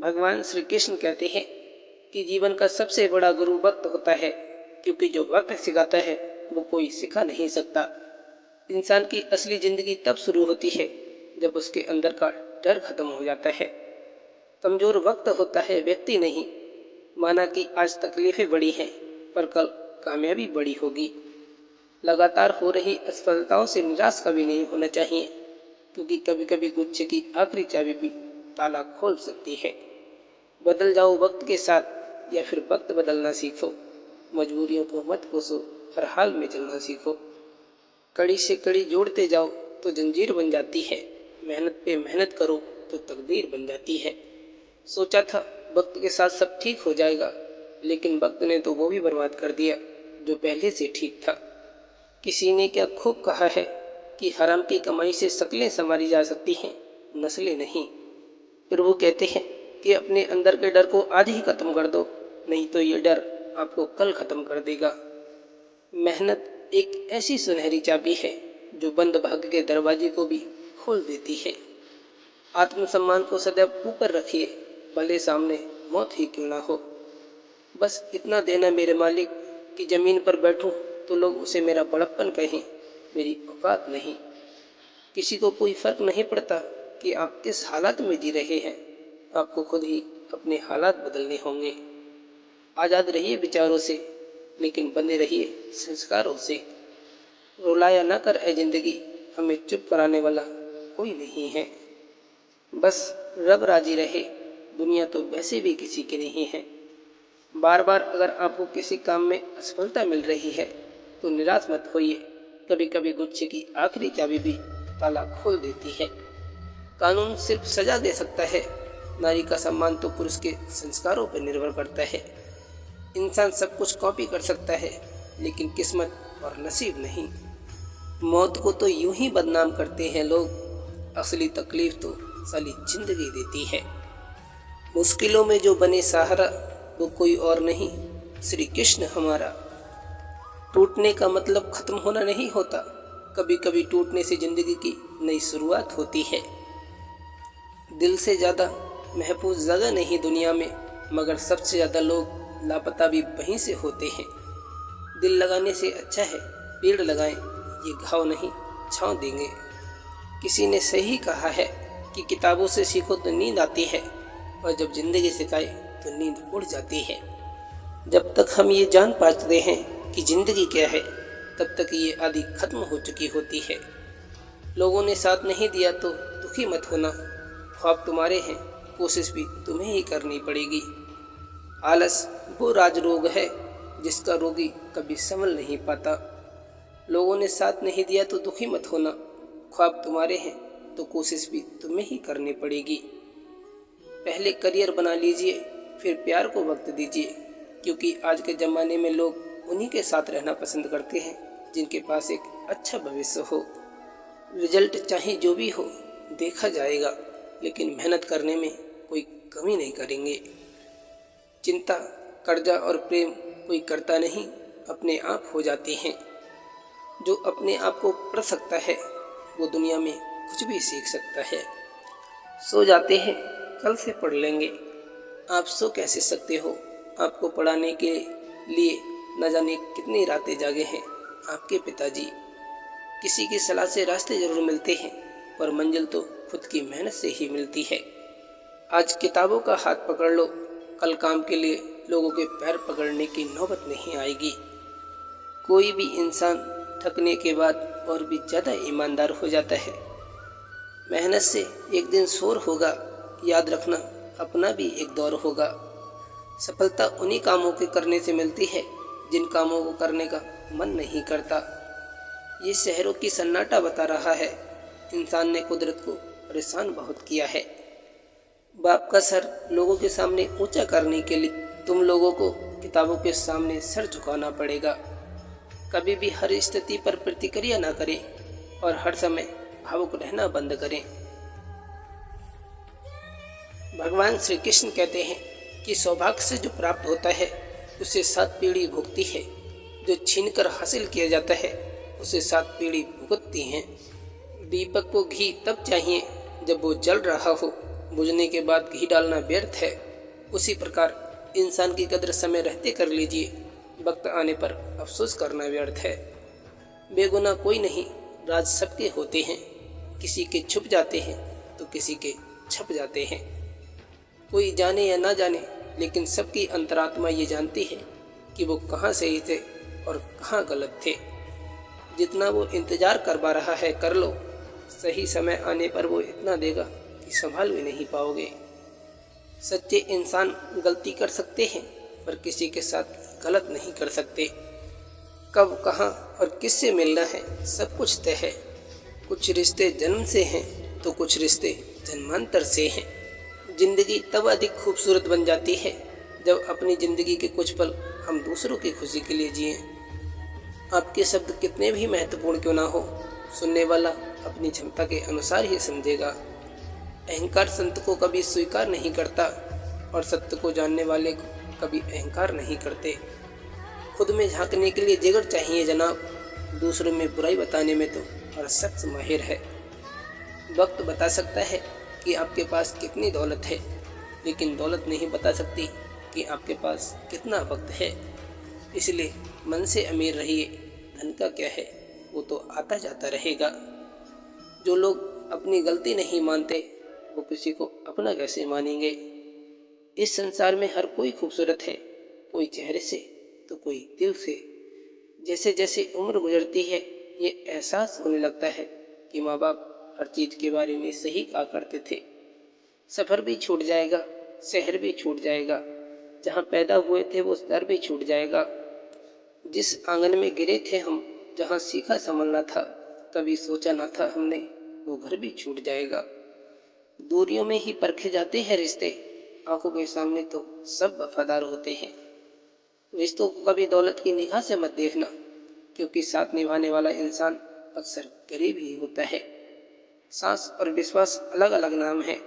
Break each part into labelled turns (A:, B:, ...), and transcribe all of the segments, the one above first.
A: भगवान श्री कृष्ण कहते हैं कि जीवन का सबसे बड़ा गुरु वक्त होता है, क्योंकि जो वक्त सिखाता है वो कोई सिखा नहीं सकता। इंसान की असली जिंदगी तब शुरू होती है जब उसके अंदर का डर खत्म हो जाता है। कमजोर वक्त होता है, व्यक्ति नहीं। माना कि आज तकलीफें बड़ी हैं, पर कल कामयाबी बड़ी होगी। लगातार हो रही असफलताओं से निराश कभी नहीं होना चाहिए, क्योंकि कभी कभी गुच्छे की आखिरी चाबी भी ताला खोल सकती है। बदल जाओ वक्त के साथ, या फिर वक्त बदलना सीखो। मजबूरियों को मत कोसो, हर हाल में चलना सीखो। कड़ी से कड़ी जोड़ते जाओ तो जंजीर बन जाती है। मेहनत पे मेहनत करो तो तकदीर बन जाती है। सोचा था वक्त के साथ सब ठीक हो जाएगा, लेकिन वक्त ने तो वो भी बर्बाद कर दिया जो पहले से ठीक था। किसी ने क्या खूब कहा है कि हराम की कमाई से शक्लें संवारी जा सकती हैं, नस्लें नहीं। फिर वो कहते हैं कि अपने अंदर के डर को आज ही खत्म कर दो, नहीं तो ये डर आपको कल खत्म कर देगा। मेहनत एक ऐसी सुनहरी चाबी है जो बंद भाग्य के दरवाजे को भी खोल देती है। आत्मसम्मान को सदैव ऊपर रखिए, भले सामने मौत ही क्यों ना हो। बस इतना देना मेरे मालिक कि जमीन पर बैठूं तो लोग उसे मेरा बड़प्पन कहें, मेरी औकात नहीं। किसी को कोई फर्क नहीं पड़ता कि आप किस हालात में जी रहे हैं, आपको खुद ही अपने हालात बदलने होंगे। आज़ाद रहिए विचारों से, लेकिन बने रहिए संस्कारों से। रुलाया ना कर ए जिंदगी, हमें चुप कराने वाला कोई नहीं है। बस रब राजी रहे, दुनिया तो वैसे भी किसी की नहीं है। बार बार अगर आपको किसी काम में असफलता मिल रही है तो निराश मत होइए। कभी कभी गुच्छे की आखिरी चाबी भी ताला खोल देती है। कानून सिर्फ सजा दे सकता है, नारी का सम्मान तो पुरुष के संस्कारों पर निर्भर करता है। इंसान सब कुछ कॉपी कर सकता है, लेकिन किस्मत और नसीब नहीं। मौत को तो यूं ही बदनाम करते हैं लोग, असली तकलीफ तो साली जिंदगी देती है। मुश्किलों में जो बने सहारा वो कोई और नहीं, श्री कृष्ण हमारा। टूटने का मतलब खत्म होना नहीं होता, कभी कभी टूटने से जिंदगी की नई शुरुआत होती है। दिल से ज़्यादा महफूज जगह नहीं दुनिया में, मगर सबसे ज़्यादा लोग लापता भी वहीं से होते हैं। दिल लगाने से अच्छा है पेड़ लगाएं, ये घाव नहीं छांव देंगे। किसी ने सही कहा है कि किताबों से सीखो तो नींद आती है, और जब जिंदगी सिखाए तो नींद उड़ जाती है। जब तक हम ये जान पाते हैं कि जिंदगी क्या है, तब तक ये आदि खत्म हो चुकी होती है। लोगों ने साथ नहीं दिया तो दुखी मत होना, ख्वाब तुम्हारे हैं, कोशिश भी तुम्हें ही करनी पड़ेगी। आलस वो राज रोग है जिसका रोगी कभी संभल नहीं पाता। लोगों ने साथ नहीं दिया तो दुखी मत होना, ख्वाब तुम्हारे हैं तो कोशिश भी तुम्हें ही करनी पड़ेगी। पहले करियर बना लीजिए, फिर प्यार को वक्त दीजिए, क्योंकि आज के ज़माने में लोग उन्हीं के साथ रहना पसंद करते हैं जिनके पास एक अच्छा भविष्य हो। रिजल्ट चाहे जो भी हो देखा जाएगा, लेकिन मेहनत करने में कोई कमी नहीं करेंगे। चिंता, कर्जा और प्रेम कोई करता नहीं, अपने आप हो जाते हैं। जो अपने आप को पढ़ सकता है वो दुनिया में कुछ भी सीख सकता है। सो जाते हैं, कल से पढ़ लेंगे। आप सो कैसे सकते हो? आपको पढ़ाने के लिए न जाने कितनी रातें जागे हैं आपके पिताजी। किसी की सलाह से रास्ते जरूर मिलते हैं, पर मंजिल तो खुद की मेहनत से ही मिलती है। आज किताबों का हाथ पकड़ लो, कल काम के लिए लोगों के पैर पकड़ने की नौबत नहीं आएगी। कोई भी इंसान थकने के बाद और भी ज़्यादा ईमानदार हो जाता है। मेहनत से एक दिन शोर होगा, याद रखना अपना भी एक दौर होगा। सफलता उन्हीं कामों के करने से मिलती है जिन कामों को करने का मन नहीं करता। ये शहरों की सन्नाटा बता रहा है, इंसान ने कुदरत को परेशान बहुत किया है। बाप का सर लोगों के सामने ऊंचा करने के लिए तुम लोगों को किताबों के सामने सर झुकाना पड़ेगा। कभी भी हर स्थिति पर प्रतिक्रिया ना करें और हर समय भावुक रहना बंद करें। भगवान श्री कृष्ण कहते हैं कि सौभाग्य से जो प्राप्त होता है उसे 7 पीढ़ी भुगती है, जो छीनकर हासिल किया जाता है उसे 7 पीढ़ी भुगतती हैं। दीपक को घी तब चाहिए जब वो जल रहा हो, बुझने के बाद घी डालना व्यर्थ है, उसी प्रकार इंसान की कद्र समय रहते कर लीजिए, वक्त आने पर अफसोस करना व्यर्थ है। बेगुनाह कोई नहीं, राज सबके होते हैं, किसी के छुप जाते हैं तो किसी के छप जाते हैं। कोई जाने या ना जाने, लेकिन सबकी अंतरात्मा ये जानती है कि वो कहाँ सही थे और कहाँ गलत थे। जितना वो इंतजार करवा रहा है कर लो, सही समय आने पर वो इतना देगा कि संभाल भी नहीं पाओगे। सच्चे इंसान गलती कर सकते हैं पर किसी के साथ गलत नहीं कर सकते। कब कहाँ और किससे मिलना है सब कुछ तय है। कुछ रिश्ते जन्म से हैं तो कुछ रिश्ते जन्मांतर से हैं। जिंदगी तब अधिक खूबसूरत बन जाती है जब अपनी जिंदगी के कुछ पल हम दूसरों की खुशी के लिए जिएं। आपके शब्द कितने भी महत्वपूर्ण क्यों ना हो, सुनने वाला अपनी क्षमता के अनुसार ही समझेगा। अहंकार संत को कभी स्वीकार नहीं करता और सत्य को जानने वाले को कभी अहंकार नहीं करते। खुद में झांकने के लिए जिगर चाहिए जनाब, दूसरों में बुराई बताने में तो हर शख्स माहिर है। वक्त बता सकता है कि आपके पास कितनी दौलत है, लेकिन दौलत नहीं बता सकती कि आपके पास कितना वक्त है। इसलिए मन से अमीर रहिए, धन का क्या है, वो तो आता जाता रहेगा। जो लोग अपनी गलती नहीं मानते वो किसी को अपना कैसे मानेंगे। इस संसार में हर कोई खूबसूरत है, कोई चेहरे से तो कोई दिल से। जैसे जैसे उम्र गुजरती है ये एहसास होने लगता है कि माँ बाप हर चीज़ के बारे में सही कहा करते थे। सफ़र भी छूट जाएगा, शहर भी छूट जाएगा, जहाँ पैदा हुए थे वो दर भी छूट जाएगा। जिस आंगन में गिरे थे हम, जहाँ सीखा संभलना था, कभी सोचा ना था हमने, वो घर भी छूट जाएगा। दूरियों में ही परखे जाते हैं रिश्ते, आंखों के सामने तो सब वफादार होते हैं। रिश्तों को कभी दौलत की निगाह से मत देखना, क्योंकि साथ निभाने वाला इंसान अक्सर गरीब ही होता है। सांस और विश्वास अलग अलग नाम है,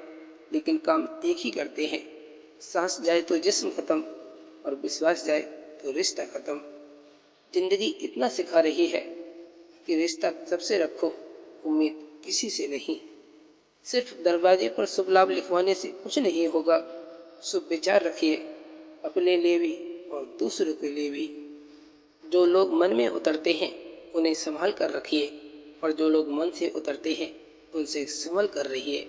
A: लेकिन काम एक ही करते हैं। सांस जाए तो जिस्म खत्म और विश्वास जाए तो रिश्ता खत्म। जिंदगी इतना सिखा रही है कि रिश्ता सबसे रखो, उम्मीद किसी से नहीं। सिर्फ दरवाजे पर शुभ लाभ लिखवाने से कुछ नहीं होगा। शुभ विचार रखिए, अपने लिए भी और दूसरों के लिए भी। जो लोग मन में उतरते हैं उन्हें संभाल कर रखिए, और जो लोग मन से उतरते हैं उनसे संभल कर रहिए।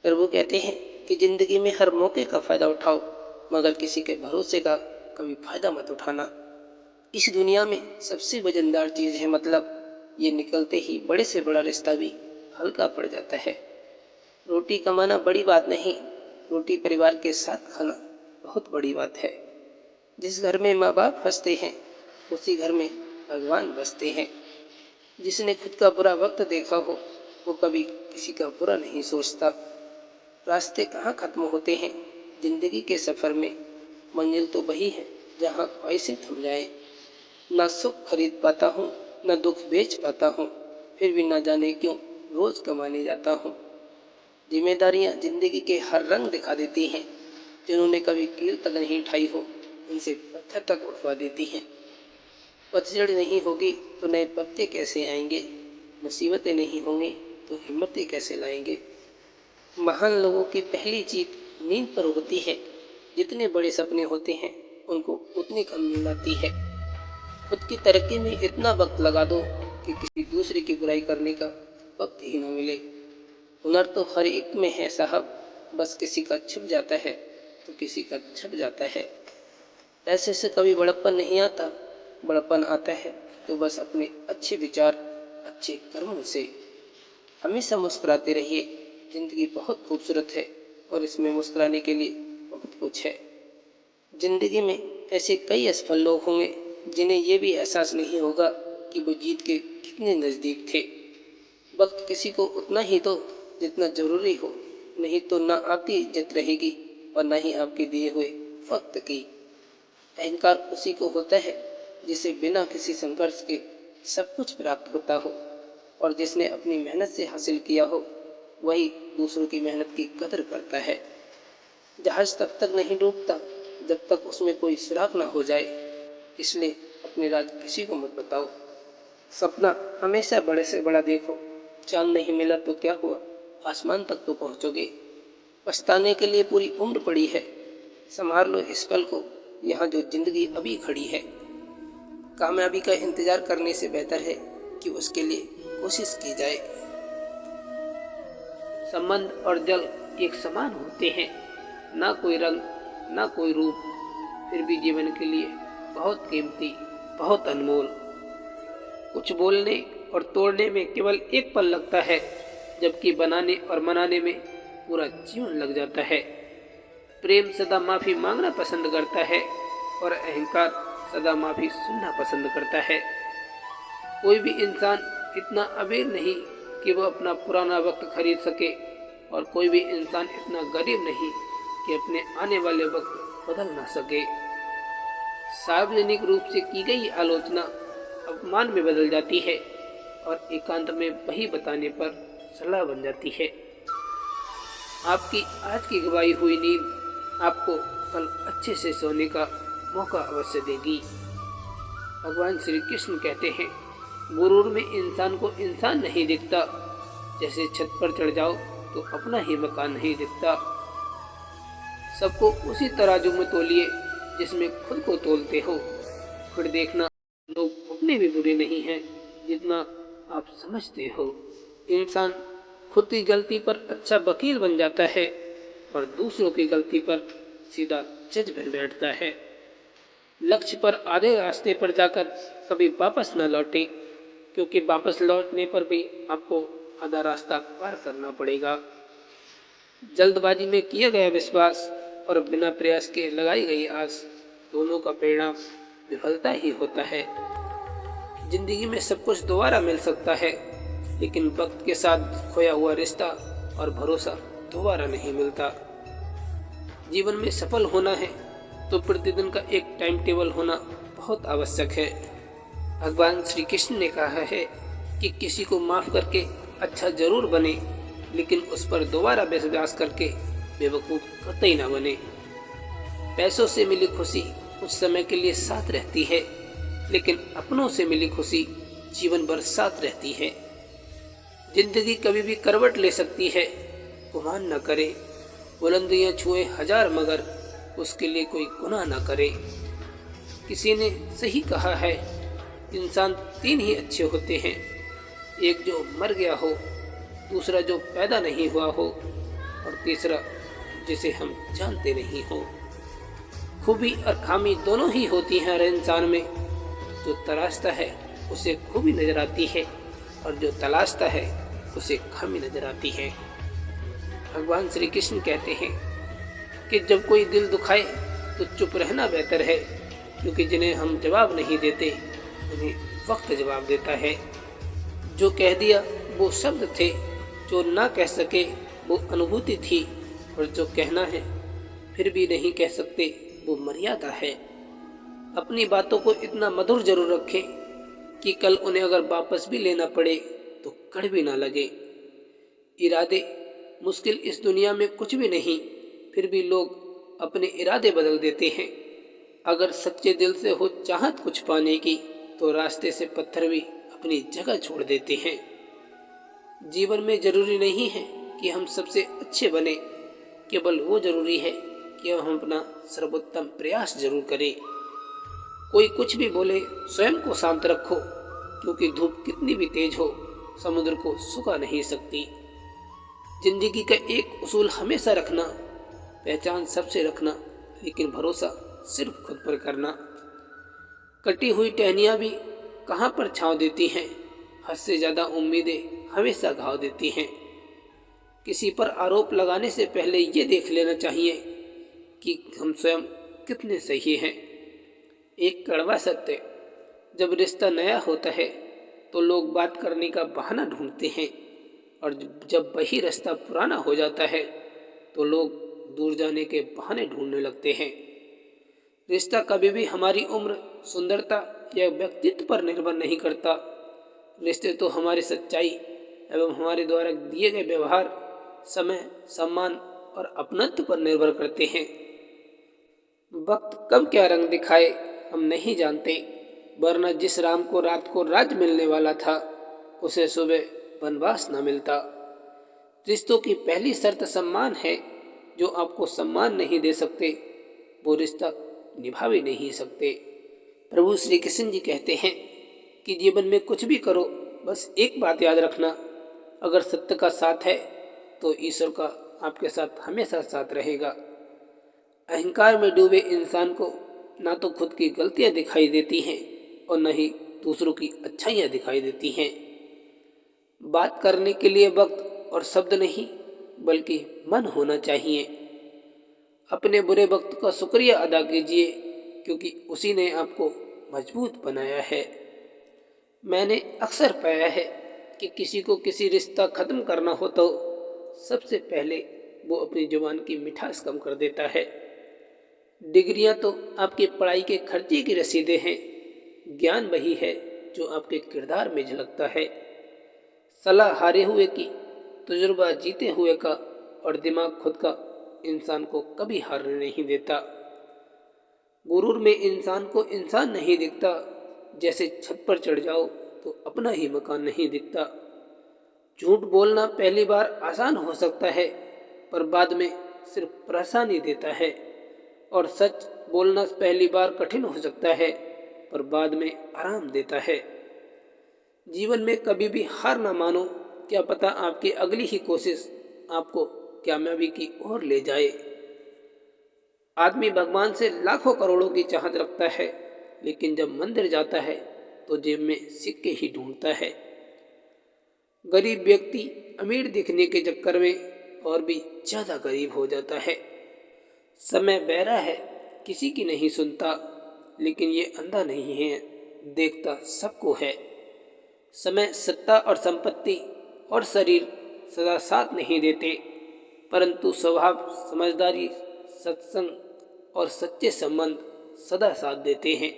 A: प्रभु कहते हैं कि जिंदगी में हर मौके का फायदा उठाओ, मगर किसी के भरोसे का कभी फायदा मत उठाना। इस दुनिया में सबसे वजनदार चीज़ है मतलब, ये निकलते ही बड़े से बड़ा रिश्ता भी हल्का पड़ जाता है। रोटी कमाना बड़ी बात नहीं, रोटी परिवार के साथ खाना बहुत बड़ी बात है। जिस घर में माँ बाप हंसते हैं उसी घर में भगवान बसते हैं। जिसने खुद का बुरा वक्त देखा हो वो कभी किसी का बुरा नहीं सोचता। रास्ते कहाँ खत्म होते हैं जिंदगी के सफ़र में, मंजिल तो वही है जहाँ ख्वाहिशें थम जाए। ना सुख खरीद पाता हूँ, ना दुख बेच पाता हूँ, फिर भी ना जाने क्यों रोज कमाने जाता हूँ। जिम्मेदारियाँ जिंदगी के हर रंग दिखा देती हैं, जिन्होंने कभी कील तक नहीं उठाई हो उनसे पत्थर तक उठवा देती हैं। पतझड़ नहीं होगी तो नए पत्ते कैसे आएंगे, मुसीबतें नहीं होंगी तो हिम्मतें कैसे लाएंगे। महान लोगों की पहली जीत नींद पर होती है। जितने बड़े सपने होते हैं उनको उतनी कम नींद आती है। खुद की तरक्की में इतना वक्त लगा दो कि किसी दूसरे की बुराई करने का वक्त ही न मिले। हुनर तो हर एक में है साहब, बस किसी का छिप जाता है तो किसी का छप जाता है। पैसे से कभी बड़प्पन नहीं आता, बड़प्पन आता है तो बस अपने अच्छे विचार, अच्छे कर्मों से। हमेशा मुस्कुराते रहिए, जिंदगी बहुत खूबसूरत है और इसमें मुस्कुराने के लिए बहुत कुछ है। जिंदगी में ऐसे कई असफल लोग होंगे जिन्हें ये भी एहसास नहीं होगा कि वो जीत के कितने नज़दीक थे। वक्त किसी को उतना ही दो जितना ज़रूरी हो, नहीं तो ना आपकी इज्जत रहेगी और ना ही आपके दिए हुए वक्त की। अहंकार उसी को होता है जिसे बिना किसी संघर्ष के सब कुछ प्राप्त होता हो, और जिसने अपनी मेहनत से हासिल किया हो वही दूसरों की मेहनत की कदर करता है। जहाज तब तक नहीं डूबता जब तक उसमें कोई सुराख ना हो जाए, इसलिए अपने राज किसी को मत बताओ। सपना हमेशा बड़े से बड़ा देखो, चांद नहीं मिला तो क्या हुआ, आसमान तक तो पहुंचोगे। पछताने के लिए पूरी उम्र पड़ी है। संभाल लो इस पल को, यहाँ जो जिंदगी अभी खड़ी है। कामयाबी का इंतजार करने से बेहतर है कि उसके लिए कोशिश की जाए। संबंध और जल एक समान होते हैं, ना कोई रंग ना कोई रूप, फिर भी जीवन के लिए बहुत कीमती, बहुत अनमोल। कुछ बोलने और तोड़ने में केवल एक पल लगता है, जबकि बनाने और मनाने में पूरा जीवन लग जाता है। प्रेम सदा माफी मांगना पसंद करता है और अहंकार सदा माफी सुनना पसंद करता है। कोई भी इंसान इतना अमीर नहीं कि वह अपना पुराना वक्त खरीद सके, और कोई भी इंसान इतना गरीब नहीं कि अपने आने वाले वक्त बदल ना सके। सार्वजनिक रूप से की गई आलोचना अपमान में बदल जाती है और एकांत में वही बताने पर सलाह बन जाती है। आपकी आज की गवाई हुई नींद आपको कल अच्छे से सोने का मौका अवश्य देगी। भगवान श्री कृष्ण कहते हैं, गुरूर में इंसान को इंसान नहीं दिखता, जैसे छत पर चढ़ जाओ तो अपना ही मकान नहीं दिखता। सबको उसी तराजू में तोलिए जिसमें खुद को तोलते हो, फिर देखना लोग उतने भी बुरे नहीं हैं जितना आप समझते हो। इंसान खुद की गलती पर अच्छा वकील बन जाता है और दूसरों की गलती पर सीधा जज बन बैठता है। लक्ष्य पर आधे रास्ते पर जाकर कभी वापस न लौटे, क्योंकि वापस लौटने पर भी आपको आधा रास्ता पार करना पड़ेगा। जल्दबाजी में किया गया विश्वास और बिना प्रयास के लगाई गई आस, दोनों का परिणाम विफलता ही होता है। जिंदगी में सब कुछ दोबारा मिल सकता है, लेकिन वक्त के साथ खोया हुआ रिश्ता और भरोसा दोबारा नहीं मिलता। जीवन में सफल होना है तो प्रतिदिन का एक टाइम टेबल होना बहुत आवश्यक है। भगवान श्री कृष्ण ने कहा है कि किसी को माफ करके अच्छा जरूर बने, लेकिन उस पर दोबारा विश्वास करके बेवकूफ कतई ना बने। पैसों से मिली खुशी कुछ समय के लिए साथ रहती है, लेकिन अपनों से मिली खुशी जीवन भर साथ रहती है। जिंदगी कभी भी करवट ले सकती है, गुमान न करे। बुलंदियां छुए हजार मगर उसके लिए कोई गुनाह न करे। किसी ने सही कहा है, इंसान तीन ही अच्छे होते हैं, एक जो मर गया हो, दूसरा जो पैदा नहीं हुआ हो, और तीसरा जिसे हम जानते नहीं हो। खूबी और खामी दोनों ही होती हैं हर इंसान में। जो तलाशता है उसे खूबी नजर आती है, और जो तलाशता है उसे खामी नजर आती है। भगवान श्री कृष्ण कहते हैं कि जब कोई दिल दुखाए तो चुप रहना बेहतर है, क्योंकि जिन्हें हम जवाब नहीं देते उन्हें वक्त जवाब देता है। जो कह दिया वो शब्द थे, जो ना कह सके वो अनुभूति थी, और जो कहना है फिर भी नहीं कह सकते वो मर्यादा है। अपनी बातों को इतना मधुर जरूर रखें कि कल उन्हें अगर वापस भी लेना पड़े तो कड़वी ना लगे। इरादे मुश्किल इस दुनिया में कुछ भी नहीं, फिर भी लोग अपने इरादे बदल देते हैं। अगर सच्चे दिल से हो चाहत कुछ पाने की, तो रास्ते से पत्थर भी अपनी जगह छोड़ देते हैं। जीवन में जरूरी नहीं है कि हम सबसे अच्छे बने, केवल वो जरूरी है कि हम अपना सर्वोत्तम प्रयास जरूर करें। कोई कुछ भी बोले, स्वयं को शांत रखो, क्योंकि धूप कितनी भी तेज हो समुद्र को सुखा नहीं सकती। जिंदगी का एक उसूल हमेशा रखना, पहचान सबसे रखना, लेकिन भरोसा सिर्फ खुद पर करना। कटी हुई टहनियाँ भी कहाँ पर छांव देती हैं, हद से ज्यादा उम्मीदें हमेशा घाव देती हैं। किसी पर आरोप लगाने से पहले ये देख लेना चाहिए कि हम स्वयं कितने सही हैं। एक कड़वा सत्य, जब रिश्ता नया होता है तो लोग बात करने का बहाना ढूंढते हैं, और जब वही रिश्ता पुराना हो जाता है तो लोग दूर जाने के बहाने ढूंढने लगते हैं। रिश्ता कभी भी हमारी उम्र, सुंदरता या व्यक्तित्व पर निर्भर नहीं करता। रिश्ते तो हमारी सच्चाई एवं हमारे द्वारा दिए गए व्यवहार, समय, सम्मान और अपनत्व पर निर्भर करते हैं। वक्त कब क्या रंग दिखाए हम नहीं जानते, वरना जिस राम को रात को राज्य मिलने वाला था उसे सुबह वनवास न मिलता। रिश्तों की पहली शर्त सम्मान है, जो आपको सम्मान नहीं दे सकते वो रिश्ता निभा भी नहीं सकते। प्रभु श्री कृष्ण जी कहते हैं कि जीवन में कुछ भी करो, बस एक बात याद रखना, अगर सत्य का साथ है तो ईश्वर का आपके साथ हमेशा साथ रहेगा। अहंकार में डूबे इंसान को ना तो खुद की गलतियां दिखाई देती हैं और न ही दूसरों की अच्छाइयां दिखाई देती हैं। बात करने के लिए वक्त और शब्द नहीं बल्कि मन होना चाहिए। अपने बुरे वक्त का शुक्रिया अदा कीजिए क्योंकि उसी ने आपको मजबूत बनाया है। मैंने अक्सर पाया है कि किसी को किसी रिश्ता ख़त्म करना हो तो सबसे पहले वो अपनी जुबान की मिठास कम कर देता है। डिग्रियां तो आपकी पढ़ाई के खर्चे की रसीदें हैं, ज्ञान वही है जो आपके किरदार में झलकता है। सलाह हारे हुए की, तजुर्बा जीते हुए का और दिमाग खुद का इंसान को कभी हारने नहीं देता। गुरूर में इंसान को इंसान नहीं दिखता, जैसे छत पर चढ़ जाओ तो अपना ही मकान नहीं दिखता। झूठ बोलना पहली बार आसान हो सकता है पर बाद में सिर्फ परेशानी देता है, और सच बोलना पहली बार कठिन हो सकता है पर बाद में आराम देता है। जीवन में कभी भी हार ना मानो, क्या पता आपकी अगली ही कोशिश आपको कामयाबी की ओर ले जाए। आदमी भगवान से लाखों करोड़ों की चाहत रखता है, लेकिन जब मंदिर जाता है तो जेब में सिक्के ही ढूंढता है। गरीब व्यक्ति अमीर दिखने के चक्कर में और भी ज्यादा गरीब हो जाता है। समय बहरा है, किसी की नहीं सुनता, लेकिन ये अंधा नहीं है, देखता सबको है। समय, सत्ता और संपत्ति और शरीर सदा साथ नहीं देते, परंतु स्वभाव, समझदारी, सत्संग और सच्चे संबंध सदा साथ देते हैं।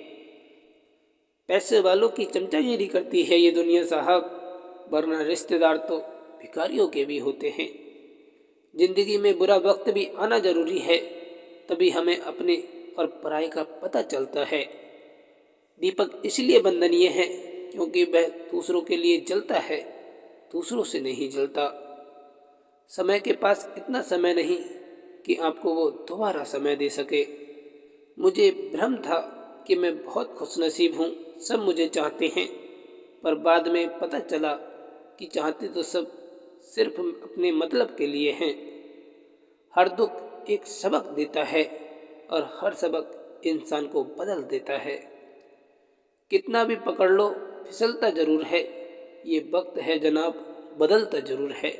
A: पैसे वालों की चमचागिरी करती है ये दुनिया साहब, वरना रिश्तेदार तो भिखारियों के भी होते हैं। जिंदगी में बुरा वक्त भी आना जरूरी है, तभी हमें अपने और पराये का पता चलता है। दीपक इसलिए वंदनीय है क्योंकि वह दूसरों के लिए जलता है, दूसरों से नहीं जलता। समय के पास इतना समय नहीं कि आपको वो दोबारा समय दे सके। मुझे भ्रम था कि मैं बहुत खुशनसीब हूँ, सब मुझे चाहते हैं, पर बाद में पता चला कि चाहते तो सब सिर्फ अपने मतलब के लिए हैं। हर दुख एक सबक देता है और हर सबक इंसान को बदल देता है। कितना भी पकड़ लो फिसलता जरूर है, ये वक्त है जनाब, बदलता जरूर है।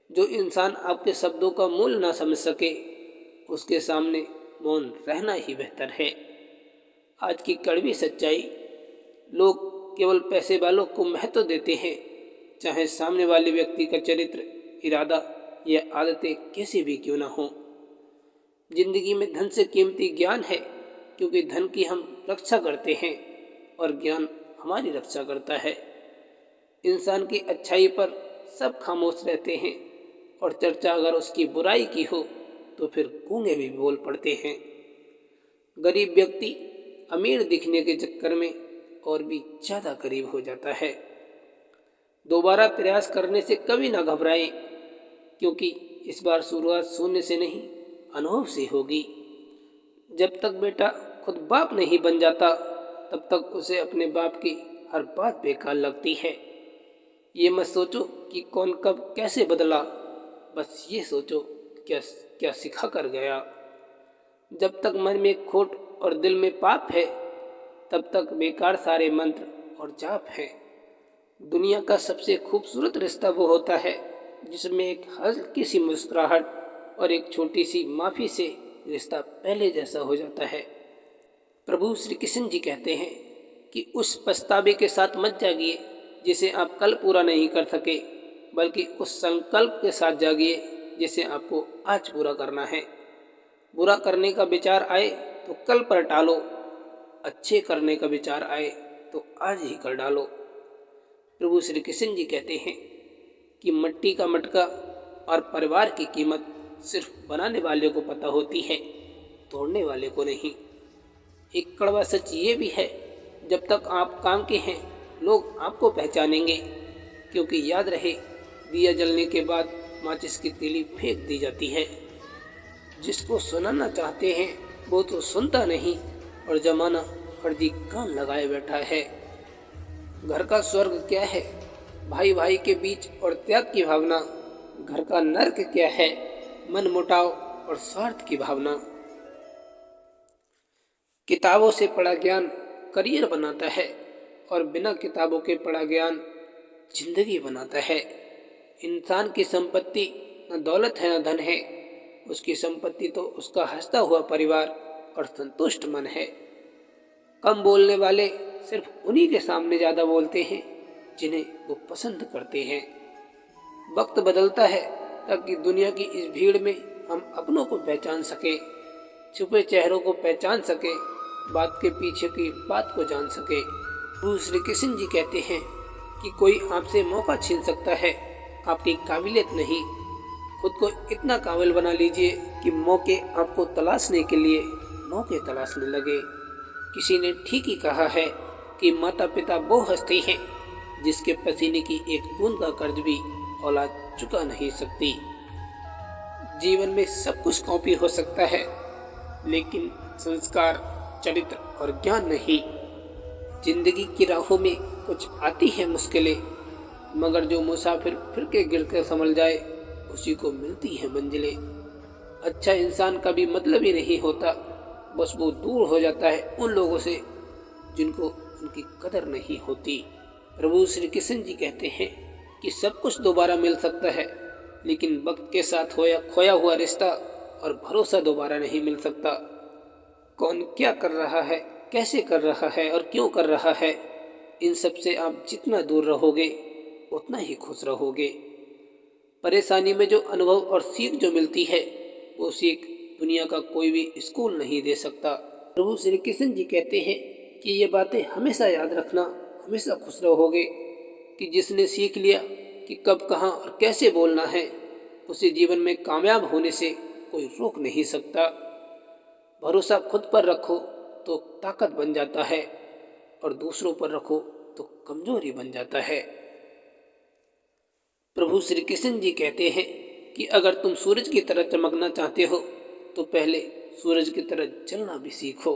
A: जो इंसान आपके शब्दों का मूल ना समझ सके, उसके सामने मौन रहना ही बेहतर है। आज की कड़वी सच्चाई, लोग केवल पैसे वालों को महत्व देते हैं, चाहे सामने वाले व्यक्ति का चरित्र, इरादा या आदतें कैसी भी क्यों ना हो। जिंदगी में धन से कीमती ज्ञान है, क्योंकि धन की हम रक्षा करते हैं और ज्ञान हमारी रक्षा करता है। इंसान की अच्छाई पर सब खामोश रहते हैं और चर्चा अगर उसकी बुराई की हो तो फिर गूंगे भी बोल पड़ते हैं। गरीब व्यक्ति अमीर दिखने के चक्कर में और भी ज़्यादा गरीब हो जाता है। दोबारा प्रयास करने से कभी ना घबराएं, क्योंकि इस बार शुरुआत शून्य से नहीं, अनुभव से होगी। जब तक बेटा खुद बाप नहीं बन जाता, तब तक उसे अपने बाप की हर बात बेकार लगती है। ये मत सोचो कि कौन कब कैसे बदला, बस ये सोचो क्या क्या सिखा कर गया। जब तक मन में खोट और दिल में पाप है, तब तक बेकार सारे मंत्र और जाप है। दुनिया का सबसे खूबसूरत रिश्ता वो होता है जिसमें एक हल्की सी मुस्कुराहट और एक छोटी सी माफ़ी से रिश्ता पहले जैसा हो जाता है। प्रभु श्री कृष्ण जी कहते हैं कि उस पछतावे के साथ मत जागिए जिसे आप कल पूरा नहीं कर सके, बल्कि उस संकल्प के साथ जागिए जिसे आपको आज पूरा करना है। बुरा करने का विचार आए तो कल पर टालो, अच्छे करने का विचार आए तो आज ही कर डालो। प्रभु श्री कृष्ण जी कहते हैं कि मिट्टी का मटका और परिवार की कीमत सिर्फ बनाने वाले को पता होती है, तोड़ने वाले को नहीं। एक कड़वा सच ये भी है, जब तक आप काम के हैं लोग आपको पहचानेंगे, क्योंकि याद रहे दिया जलने के बाद माचिस की तीली फेंक दी जाती है, जिसको सुनाना चाहते हैं वो तो सुनता नहीं, और जमाना फर्जी कान लगाए बैठा है। घर का स्वर्ग क्या है? भाई भाई के बीच और त्याग की भावना। घर का नर्क क्या है? मन मुटाव और स्वार्थ की भावना। किताबों से पढ़ा ज्ञान करियर बनाता है, और बिना किताबों के पढ़ा ज्ञान जिंदगी बनाता है। इंसान की संपत्ति न दौलत है न धन है, उसकी संपत्ति तो उसका हंसता हुआ परिवार और संतुष्ट मन है। कम बोलने वाले सिर्फ उन्हीं के सामने ज्यादा बोलते हैं जिन्हें वो पसंद करते हैं। वक्त बदलता है ताकि दुनिया की इस भीड़ में हम अपनों को पहचान सके, छुपे चेहरों को पहचान सके, बात के पीछे की बात को जान सके। गुरु श्री कृष्ण जी कहते हैं कि कोई आपसे मौका छीन सकता है, आपकी काबिलियत नहीं। खुद को इतना काबिल बना लीजिए कि मौके आपको तलाशने के लिए मौके तलाशने लगे। किसी ने ठीक ही कहा है कि माता पिता वो हस्ती हैं जिसके पसीने की एक बूंद का कर्ज भी औलाद चुका नहीं सकती। जीवन में सब कुछ कॉपी हो सकता है, लेकिन संस्कार, चरित्र और ज्ञान नहीं। जिंदगी की राहों में कुछ आती है मुश्किलें, मगर जो मुसाफिर फिर के गिर कर संभल जाए उसी को मिलती है मंजिलें। अच्छा इंसान का भी मतलब ही नहीं होता, बस वो दूर हो जाता है उन लोगों से जिनको उनकी कदर नहीं होती। प्रभु श्री कृष्ण जी कहते हैं कि सब कुछ दोबारा मिल सकता है, लेकिन वक्त के साथ खोया हुआ रिश्ता और भरोसा दोबारा नहीं मिल सकता। कौन क्या कर रहा है, कैसे कर रहा है और क्यों कर रहा है, इन सब से आप जितना दूर रहोगे उतना ही खुश रहोगे। परेशानी में जो अनुभव और सीख जो मिलती है, वो सीख दुनिया का कोई भी स्कूल नहीं दे सकता। प्रभु श्री कृष्ण जी कहते हैं कि ये बातें हमेशा याद रखना, हमेशा खुश रहोगे कि जिसने सीख लिया कि कब, कहाँ और कैसे बोलना है, उसे जीवन में कामयाब होने से कोई रोक नहीं सकता। भरोसा खुद पर रखो तो ताकत बन जाता है, और दूसरों पर रखो तो कमजोरी बन जाता है। प्रभु श्री कृष्ण जी कहते हैं कि अगर तुम सूरज की तरह चमकना चाहते हो तो पहले सूरज की तरह जलना भी सीखो।